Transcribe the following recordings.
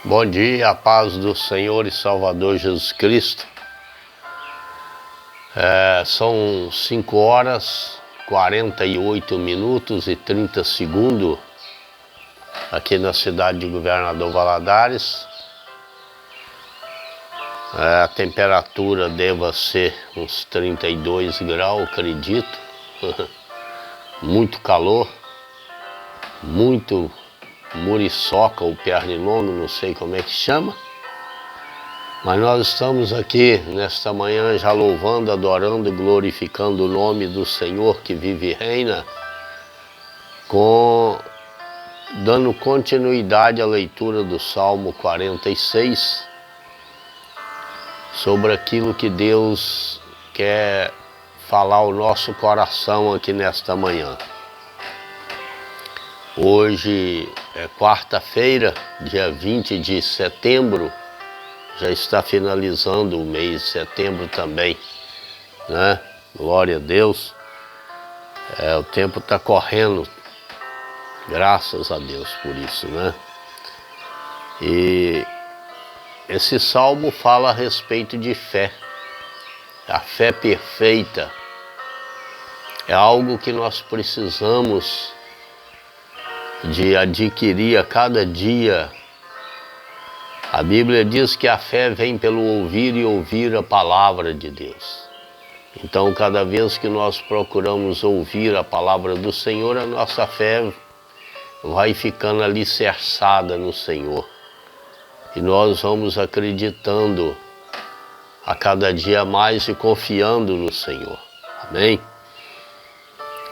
Bom dia, a paz do Senhor e Salvador Jesus Cristo. São 5 horas, 48 minutos e 30 segundos aqui na cidade de Governador Valadares. A temperatura deva ser uns 32 graus, acredito. Muito calor, muito muriçoca ou pernilongo, não sei como é que chama. Mas nós estamos aqui nesta manhã já louvando, adorando e glorificando o nome do Senhor que vive e reina, dando continuidade à leitura do Salmo 46, sobre aquilo que Deus quer falar ao nosso coração aqui nesta manhã. Hoje é quarta-feira, dia 20 de setembro, já está finalizando o mês de setembro também, né? Glória a Deus. O tempo está correndo, graças a Deus por isso, né? E esse salmo fala a respeito de fé. A fé perfeita é algo que nós precisamos de adquirir a cada dia. A Bíblia diz que a fé vem pelo ouvir e ouvir a palavra de Deus. Então, cada vez que nós procuramos ouvir a palavra do Senhor, a nossa fé vai ficando alicerçada no Senhor. E nós vamos acreditando a cada dia mais e confiando no Senhor. Amém?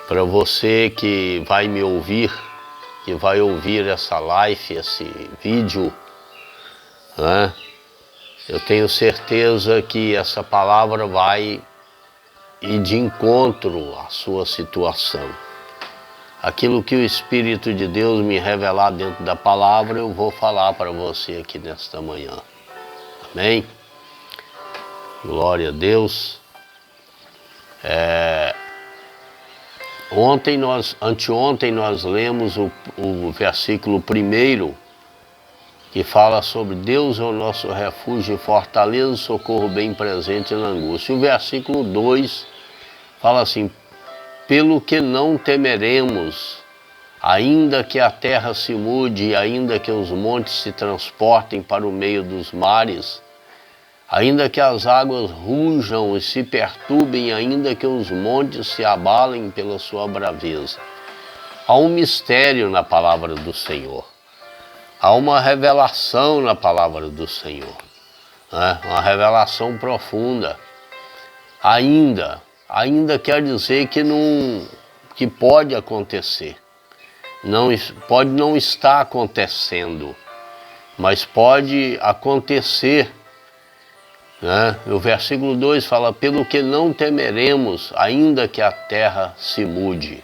Para você que vai me ouvir, que vai ouvir essa live, esse vídeo, né? Eu tenho certeza que essa palavra vai ir de encontro à sua situação. Aquilo que o Espírito de Deus me revelar dentro da palavra, eu vou falar para você aqui nesta manhã. Amém? Glória a Deus. Anteontem nós lemos o versículo 1, que fala sobre Deus é o nosso refúgio e fortaleza, socorro bem presente na angústia. O versículo 2 fala assim: pelo que não temeremos, ainda que a terra se mude, e ainda que os montes se transportem para o meio dos mares, ainda que as águas rujam e se perturbem, ainda que os montes se abalem pela sua braveza. Há um mistério na palavra do Senhor. Há uma revelação na palavra do Senhor, né? Uma revelação profunda. Ainda quer dizer que pode acontecer. Pode não estar acontecendo, mas pode acontecer. O versículo 2 fala: pelo que não temeremos, ainda que a terra se mude.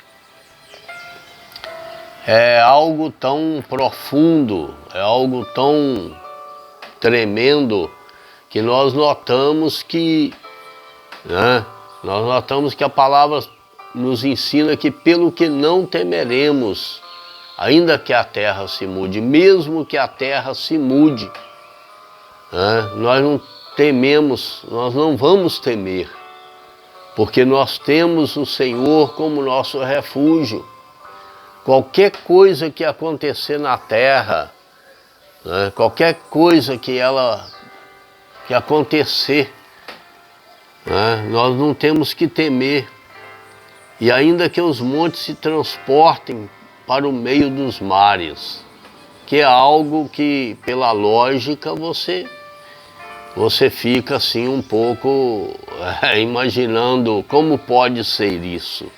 É algo tão profundo, é algo tão tremendo, que nós notamos que a palavra nos ensina que pelo que não temeremos, ainda que a terra se mude, mesmo que a terra se mude, nós não tememos, nós não vamos temer, porque nós temos o Senhor como nosso refúgio. Qualquer coisa que acontecer na terra, qualquer coisa que acontecer, nós não temos que temer. E ainda que os montes se transportem para o meio dos mares, que é algo que, pela lógica, você fica assim um pouco imaginando como pode ser isso.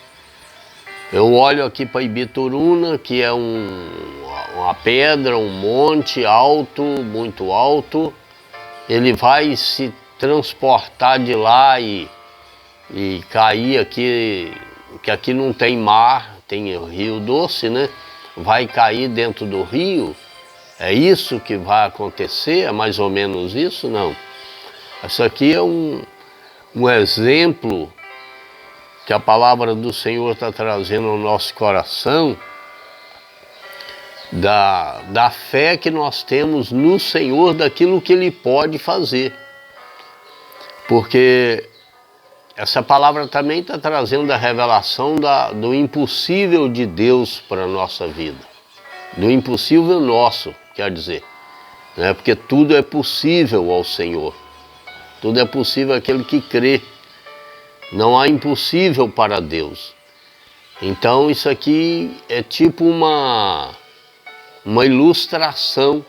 Eu olho aqui para Ibituruna, que é uma pedra, um monte alto, muito alto. Ele vai se transportar de lá e cair aqui, que aqui não tem mar, tem Rio Doce, né? Vai cair dentro do rio. É isso que vai acontecer? É mais ou menos isso? Não. Isso aqui é um exemplo que a palavra do Senhor está trazendo ao nosso coração, da fé que nós temos no Senhor, daquilo que Ele pode fazer. Porque essa palavra também está trazendo a revelação do impossível de Deus para a nossa vida. Do impossível nosso, quer dizer. Né? Porque tudo é possível ao Senhor. Tudo é possível àquele que crê. Não há impossível para Deus. Então isso aqui é tipo uma ilustração.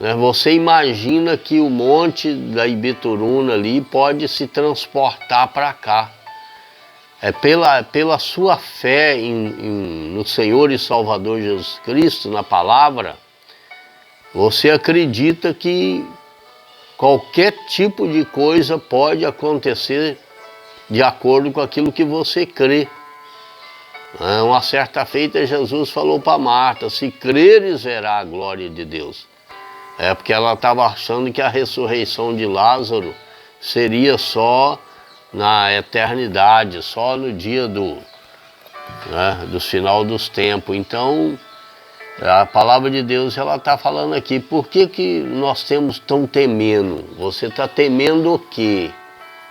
Né? Você imagina que o monte da Ibituruna ali pode se transportar para cá. É pela sua fé no Senhor e Salvador Jesus Cristo, na palavra, você acredita que qualquer tipo de coisa pode acontecer de acordo com aquilo que você crê. Uma certa feita Jesus falou para Marta, se creres verá a glória de Deus. É porque ela estava achando que a ressurreição de Lázaro seria só na eternidade, só no dia do final dos tempos. Então, a palavra de Deus ela está falando aqui, por que nós tão temendo? Você está temendo o quê?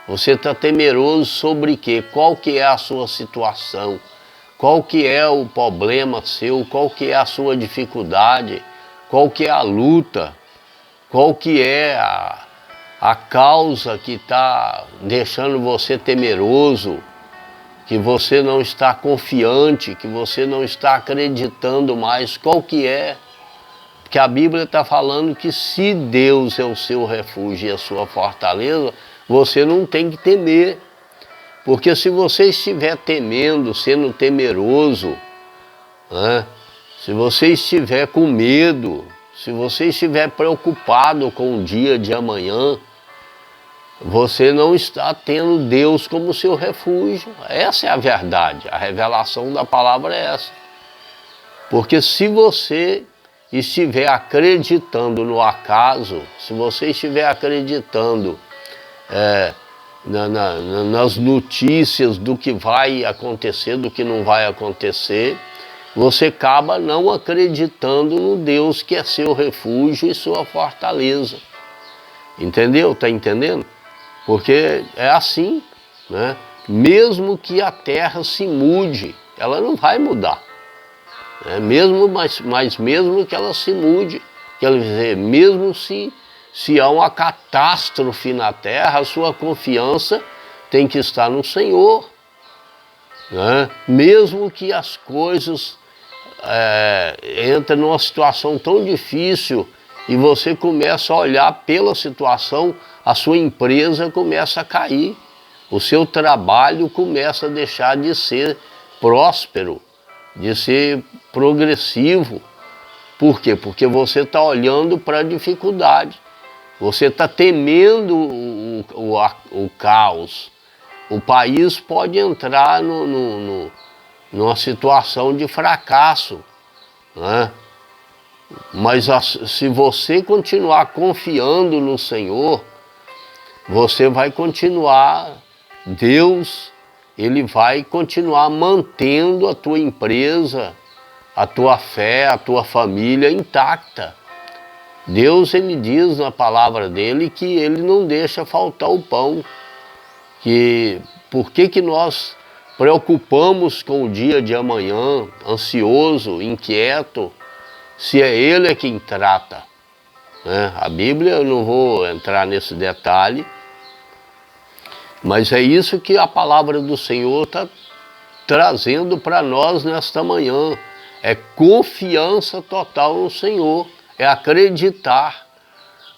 Você está temeroso sobre quê? Qual que é a sua situação? Qual que é o problema seu? Qual que é a sua dificuldade? Qual que é a luta? Qual que é a causa que está deixando você temeroso? Que você não está confiante, que você não está acreditando mais? Qual que é? Porque a Bíblia está falando que se Deus é o seu refúgio e a sua fortaleza, você não tem que temer. Porque se você estiver temendo, sendo temeroso, se você estiver com medo, se você estiver preocupado com o dia de amanhã, você não está tendo Deus como seu refúgio. Essa é a verdade, a revelação da palavra é essa. Porque se você estiver acreditando no acaso, se você estiver acreditando nas notícias do que vai acontecer, do que não vai acontecer, você acaba não acreditando no Deus que é seu refúgio e sua fortaleza. Entendeu? Está entendendo? Porque é assim, né? Mesmo que a terra se mude, ela não vai mudar. Né? Mas mesmo que ela se mude, quer dizer, mesmo se há uma catástrofe na terra, a sua confiança tem que estar no Senhor. Né? Mesmo que as coisas entrem numa situação tão difícil e você começa a olhar pela situação, a sua empresa começa a cair. O seu trabalho começa a deixar de ser próspero, de ser progressivo. Por quê? Porque você está olhando para a dificuldade. Você está temendo o caos. O país pode entrar numa situação de fracasso. Né? Mas se você continuar confiando no Senhor, você vai continuar, Deus, Ele vai continuar mantendo a tua empresa, a tua fé, a tua família intacta. Deus, Ele diz na palavra dEle que Ele não deixa faltar o pão. Por que nós preocupamos com o dia de amanhã, ansioso, inquieto, se é Ele quem trata? Né? A Bíblia, eu não vou entrar nesse detalhe, mas é isso que a palavra do Senhor está trazendo para nós nesta manhã. É confiança total no Senhor, é acreditar,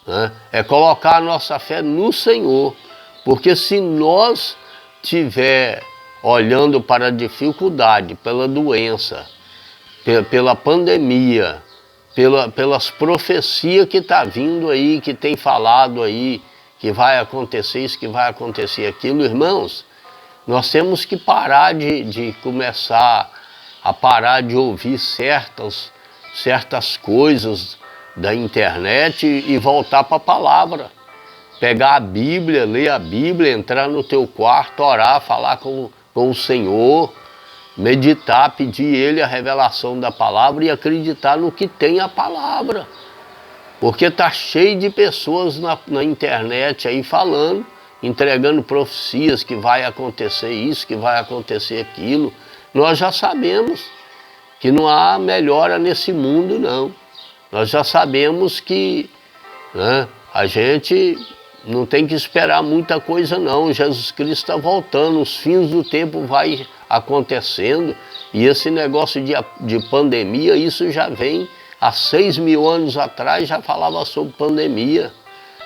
né? É colocar a nossa fé no Senhor. Porque se nós estiver olhando para a dificuldade, pela doença, pela pandemia, pelas profecias que está vindo aí, que tem falado aí, que vai acontecer isso, que vai acontecer aquilo, irmãos, nós temos que parar de começar a parar de ouvir certas coisas da internet e voltar para a palavra. Pegar a Bíblia, ler a Bíblia, entrar no teu quarto, orar, falar com o Senhor, meditar, pedir Ele a revelação da palavra e acreditar no que tem a palavra. Porque está cheio de pessoas na internet aí falando, entregando profecias que vai acontecer isso, que vai acontecer aquilo. Nós já sabemos que não há melhora nesse mundo, não. Nós já sabemos que, né, a gente não tem que esperar muita coisa, não. Jesus Cristo está voltando, os fins do tempo vai acontecendo. E esse negócio de pandemia, isso já vem há 6.000 anos atrás, já falava sobre pandemia,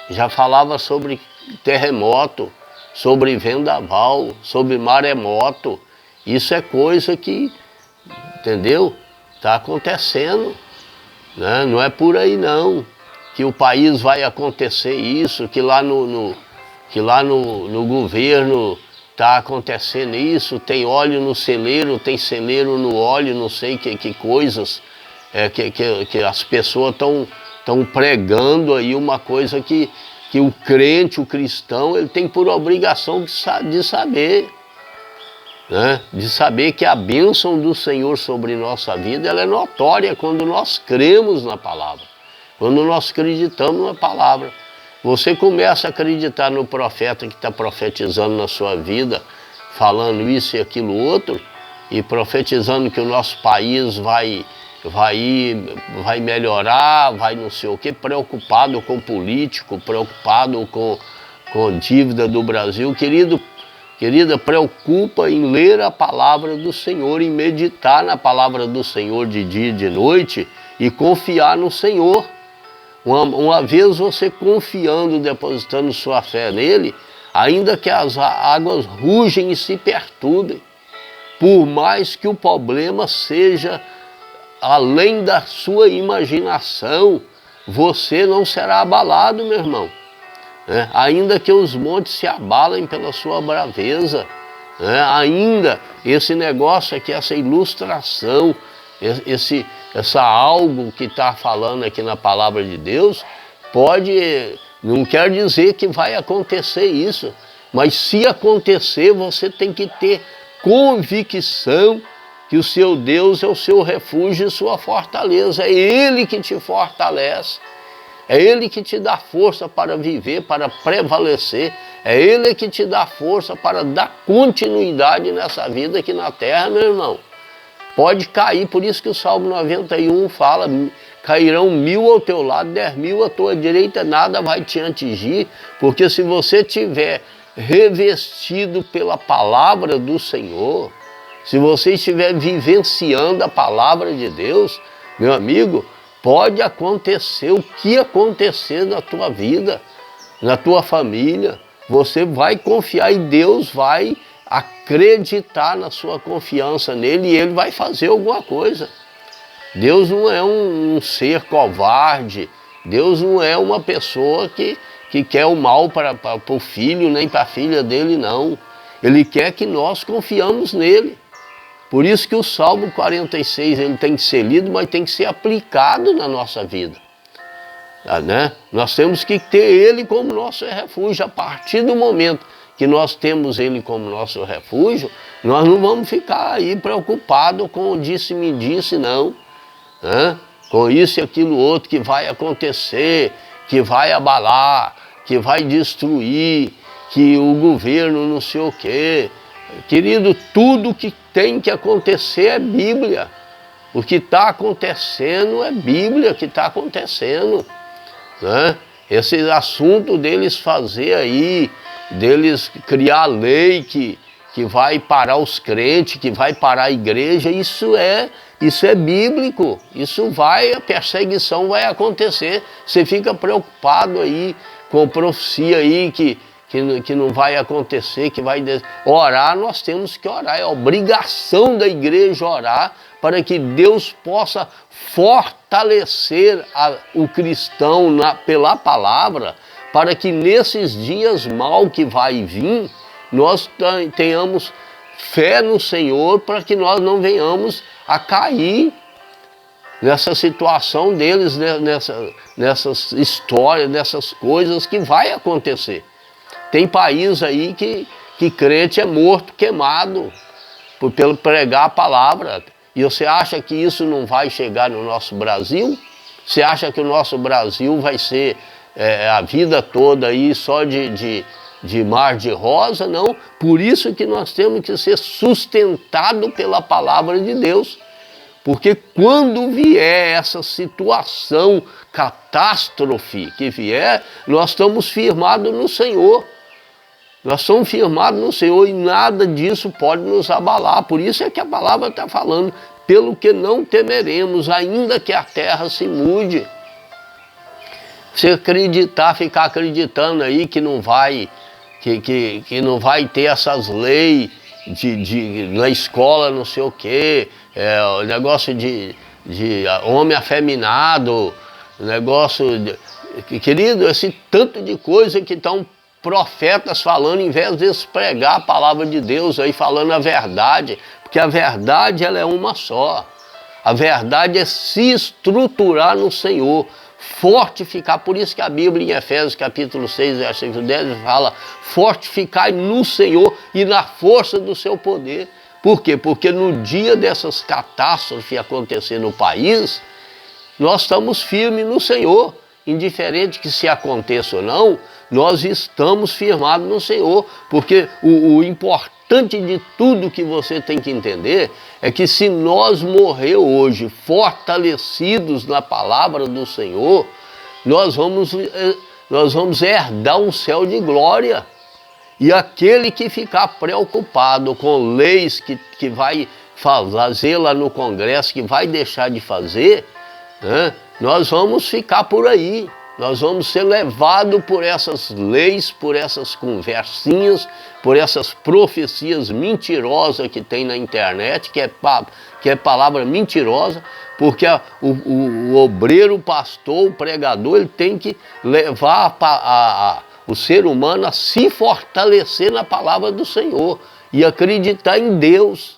já falava sobre terremoto, sobre vendaval, sobre maremoto. Isso é coisa que, entendeu? Está acontecendo, né? Não é por aí não, que o país vai acontecer isso, que lá no governo está acontecendo isso, tem óleo no celeiro, tem celeiro no óleo, não sei que coisas, que as pessoas estão pregando aí uma coisa que o crente, o cristão, ele tem por obrigação de saber. Né? De saber que a bênção do Senhor sobre nossa vida, ela é notória quando nós cremos na palavra, quando nós acreditamos na palavra. Você começa a acreditar no profeta que está profetizando na sua vida, falando isso e aquilo outro, e profetizando que o nosso país vai melhorar, vai não sei o quê, preocupado com político, preocupado com dívida do Brasil. Querida, preocupa em ler a palavra do Senhor, em meditar na palavra do Senhor de dia e de noite e confiar no Senhor. Uma vez você confiando, depositando sua fé nele, ainda que as águas rugem e se perturbem, por mais que o problema seja além da sua imaginação, você não será abalado, meu irmão. Ainda que os montes se abalem pela sua braveza, ainda esse negócio aqui, essa ilustração, essa algo que está falando aqui na palavra de Deus, não quer dizer que vai acontecer isso, mas se acontecer, você tem que ter convicção que o seu Deus é o seu refúgio e sua fortaleza, é Ele que te fortalece. É Ele que te dá força para viver, para prevalecer. É Ele que te dá força para dar continuidade nessa vida aqui na terra, meu irmão. Pode cair, por isso que o Salmo 91 fala, cairão 1.000 ao teu lado, 10.000 à tua direita, nada vai te atingir, porque se você tiver revestido pela palavra do Senhor, se você estiver vivenciando a palavra de Deus, meu amigo, pode acontecer o que acontecer na tua vida, na tua família. Você vai confiar e Deus vai acreditar na sua confiança nele e Ele vai fazer alguma coisa. Deus não é um ser covarde. Deus não é uma pessoa que quer o mal para o filho nem para a filha dele, não. Ele quer que nós confiamos nele. Por isso que o Salmo 46 ele tem que ser lido, mas tem que ser aplicado na nossa vida. Né? Nós temos que ter ele como nosso refúgio. A partir do momento que nós temos ele como nosso refúgio, nós não vamos ficar aí preocupados com o disse-me-disse, não. Né? Com isso e aquilo outro que vai acontecer, que vai abalar, que vai destruir, que o governo não sei o quê. Querido, tudo que tem que acontecer é Bíblia. O que está acontecendo é Bíblia que está acontecendo. Né? Esse assunto deles fazer aí, deles criar lei que vai parar os crentes, que vai parar a igreja, isso é bíblico. A perseguição vai acontecer. Você fica preocupado aí com profecia aí que não vai acontecer, que vai... Orar, nós temos que orar, é obrigação da igreja orar para que Deus possa fortalecer o cristão pela palavra, para que nesses dias mal que vai vir, nós tenhamos fé no Senhor, para que nós não venhamos a cair nessa situação deles, nessas histórias, nessas coisas que vai acontecer. Tem país aí que crente é morto, queimado. pelo pregar a palavra. E você acha que isso não vai chegar no nosso Brasil? Você acha que o nosso Brasil vai ser a vida toda aí só de mar de rosa? Não. Por isso que nós temos que ser sustentados pela palavra de Deus. Porque quando vier essa situação, catástrofe que vier, nós estamos firmados no Senhor. Nós somos firmados no Senhor e nada disso pode nos abalar. Por isso é que a palavra está falando, pelo que não temeremos, ainda que a terra se mude. Você acreditar, ficar acreditando aí que não vai, que não vai ter essas leis na escola, não sei o quê, o negócio de homem afeminado, negócio... Querido, esse tanto de coisa que estão profetas falando, em vez de pregar a palavra de Deus aí, falando a verdade, porque a verdade ela é uma só. A verdade é se estruturar no Senhor, fortificar. Por isso que a Bíblia em Efésios capítulo 6, versículo 10 fala: fortificai no Senhor e na força do seu poder. Por quê? Porque no dia dessas catástrofes acontecer no país, nós estamos firmes no Senhor. Indiferente que se aconteça ou não, nós estamos firmados no Senhor, porque o importante de tudo que você tem que entender é que se nós morrer hoje fortalecidos na palavra do Senhor, nós vamos herdar um céu de glória. E aquele que ficar preocupado com leis que vai fazer lá no Congresso, que vai deixar de fazer, né? Nós vamos ficar por aí, nós vamos ser levados por essas leis, por essas conversinhas, por essas profecias mentirosas que tem na internet, que é palavra mentirosa, porque o obreiro, o pastor, o pregador, ele tem que levar o ser humano a se fortalecer na palavra do Senhor e acreditar em Deus,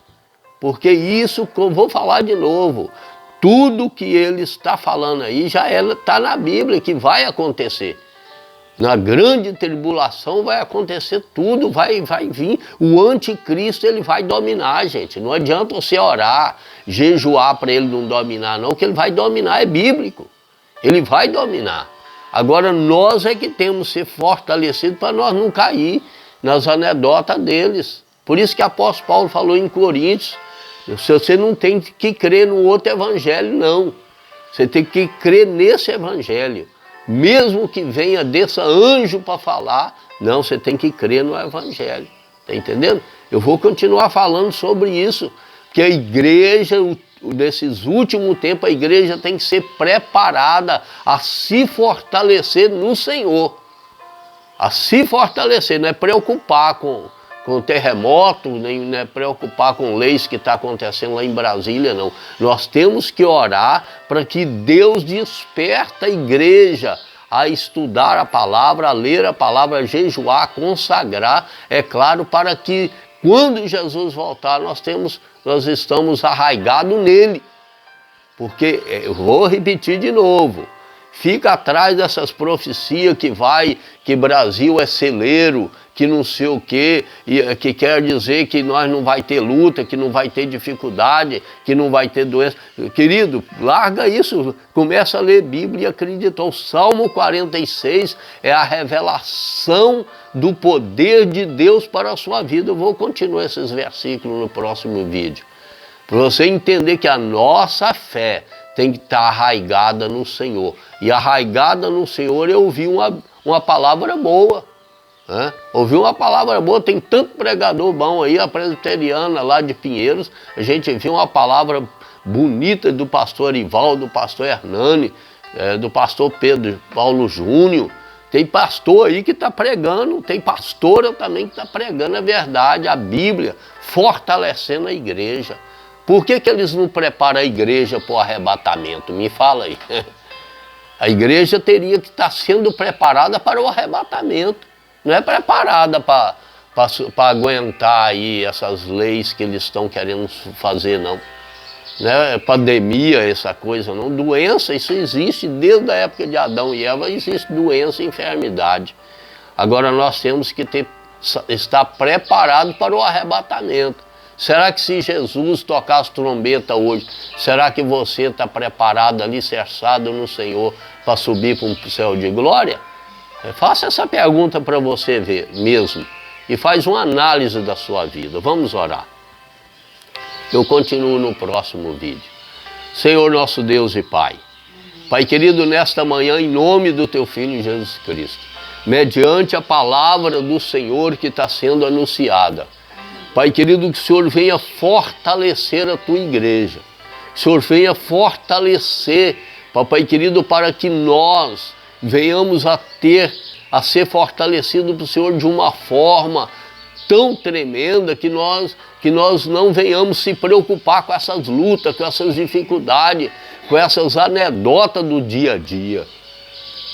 porque isso, como vou falar de novo, tudo que ele está falando aí já está na Bíblia, que vai acontecer. Na grande tribulação vai acontecer tudo, vai vir. O anticristo ele vai dominar, gente. Não adianta você orar, jejuar para ele não dominar, não, que ele vai dominar, é bíblico. Ele vai dominar. Agora nós é que temos que ser fortalecidos para nós não cair nas anedotas deles. Por isso que o apóstolo Paulo falou em Coríntios, você não tem que crer no outro evangelho, não. Você tem que crer nesse evangelho. Mesmo que venha desse anjo para falar, não, você tem que crer no evangelho. Está entendendo? Eu vou continuar falando sobre isso, porque a igreja, nesses últimos tempos, a igreja tem que ser preparada a se fortalecer no Senhor. A se fortalecer, não é preocupar com terremoto, nem né, preocupar com leis que está acontecendo lá em Brasília, não. Nós temos que orar para que Deus desperta a igreja a estudar a palavra, a ler a palavra, a jejuar, a consagrar, é claro, para que quando Jesus voltar, nós estamos arraigados nele. Porque, eu vou repetir de novo, fica atrás dessas profecias que Brasil é celeiro, que não sei o quê, que quer dizer que nós não vai ter luta, que não vai ter dificuldade, que não vai ter doença. Querido, larga isso, começa a ler Bíblia e acredita. O Salmo 46 é a revelação do poder de Deus para a sua vida. Eu vou continuar esses versículos no próximo vídeo, para você entender que a nossa fé tem que estar arraigada no Senhor. E arraigada no Senhor é ouvir uma palavra boa. Ouviu uma palavra boa, tem tanto pregador bom aí, a presbiteriana lá de Pinheiros, a gente viu uma palavra bonita do pastor Arivaldo, do pastor Hernani, do pastor Pedro Paulo Júnior. Tem pastor aí que está pregando, tem pastora também que está pregando a verdade, a Bíblia, fortalecendo a igreja. Por que eles não preparam a igreja para o arrebatamento? Me fala aí. A igreja teria que estar sendo preparada para o arrebatamento. Não é preparada para aguentar aí essas leis que eles estão querendo fazer, não. Não é pandemia, essa coisa, não. Doença, isso existe desde a época de Adão e Eva, existe doença e enfermidade. Agora nós temos que estar preparados para o arrebatamento. Será que se Jesus tocar as trombetas hoje, será que você está preparado, alicerçado no Senhor para subir para um céu de glória? Faça essa pergunta para você ver mesmo e faz uma análise da sua vida. Vamos orar. Eu continuo no próximo vídeo. Senhor nosso Deus e Pai, Pai querido, nesta manhã, em nome do Teu Filho Jesus Cristo, mediante a palavra do Senhor que está sendo anunciada, Pai querido, que o Senhor venha fortalecer a Tua igreja, que o Senhor venha fortalecer, Papai querido, para que nós venhamos a ser fortalecidos pelo Senhor de uma forma tão tremenda que nós não venhamos se preocupar com essas lutas, com essas dificuldades, com essas anedotas do dia a dia.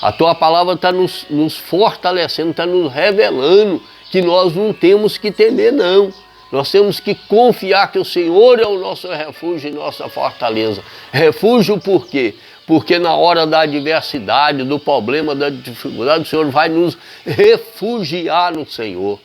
A Tua palavra está nos fortalecendo, está nos revelando que nós não temos que temer, não. Nós temos que confiar que o Senhor é o nosso refúgio e nossa fortaleza. Refúgio por quê? Porque na hora da adversidade, do problema, da dificuldade, o Senhor vai nos refugiar no Senhor.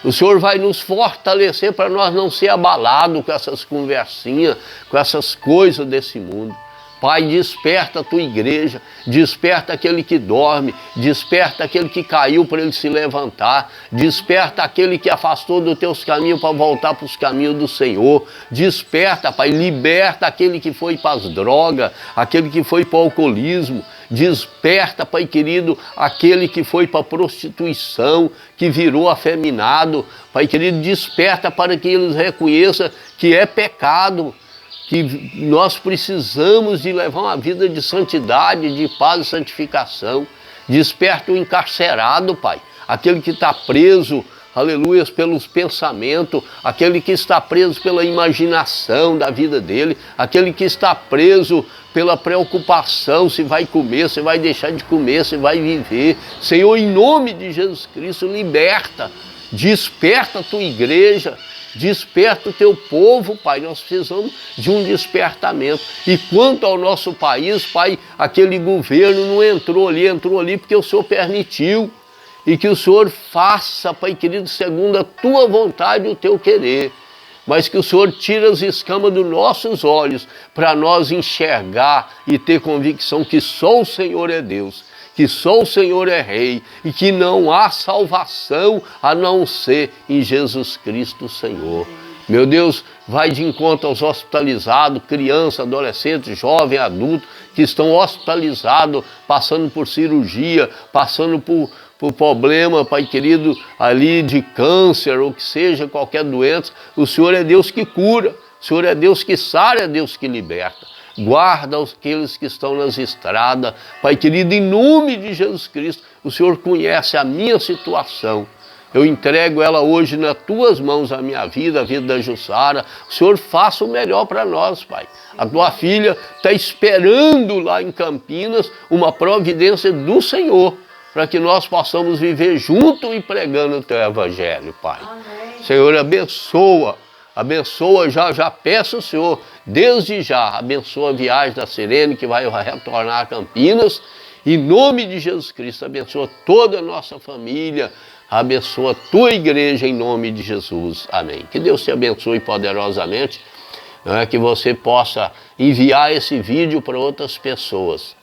O Senhor vai nos fortalecer para nós não ser abalados com essas conversinhas, com essas coisas desse mundo. Pai, desperta a Tua igreja, desperta aquele que dorme, desperta aquele que caiu para ele se levantar, desperta aquele que afastou dos Teus caminhos para voltar para os caminhos do Senhor, desperta, Pai, liberta aquele que foi para as drogas, aquele que foi para o alcoolismo, desperta, Pai querido, aquele que foi para a prostituição, que virou afeminado, Pai querido, desperta para que eles reconheçam que é pecado, que nós precisamos de levar uma vida de santidade, de paz e santificação. Desperta o encarcerado, Pai, aquele que está preso, aleluia, pelos pensamentos, aquele que está preso pela imaginação da vida dele, aquele que está preso pela preocupação se vai comer, se vai deixar de comer, se vai viver. Senhor, em nome de Jesus Cristo, liberta, desperta a Tua igreja, desperta o Teu povo, Pai. Nós precisamos de um despertamento. E quanto ao nosso país, Pai, aquele governo não entrou ali porque o Senhor permitiu. E que o Senhor faça, Pai querido, segundo a Tua vontade e o Teu querer. Mas que o Senhor tire as escamas dos nossos olhos para nós enxergar e ter convicção que só o Senhor é Deus, que só o Senhor é Rei e que não há salvação a não ser em Jesus Cristo, Senhor. Meu Deus, vai de encontro aos hospitalizados, crianças, adolescentes, jovens, adultos, que estão hospitalizados, passando por cirurgia, passando por problema, Pai querido, ali de câncer ou que seja, qualquer doença. O Senhor é Deus que cura, o Senhor é Deus que sara, é Deus que liberta. Guarda aqueles que estão nas estradas, Pai querido, em nome de Jesus Cristo. O Senhor conhece a minha situação. Eu entrego ela hoje nas Tuas mãos, a minha vida, a vida da Jussara. O Senhor faça o melhor para nós, Pai. A Tua filha está esperando lá em Campinas uma providência do Senhor, para que nós possamos viver junto e pregando o Teu Evangelho, Pai. Amém. Senhor, abençoa, já peço ao Senhor, desde já, abençoa a viagem da Sirene, que vai retornar a Campinas, em nome de Jesus Cristo, abençoa toda a nossa família, abençoa a Tua igreja, em nome de Jesus, amém. Que Deus te abençoe poderosamente, que você possa enviar esse vídeo para outras pessoas,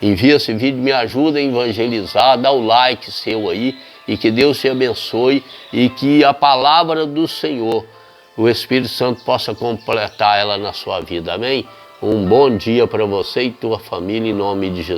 Envia esse vídeo, me ajuda a evangelizar, dá o like seu aí, e que Deus te abençoe, e que a palavra do Senhor, o Espírito Santo possa completar ela na sua vida, amém? Um bom dia para você e tua família, em nome de Jesus.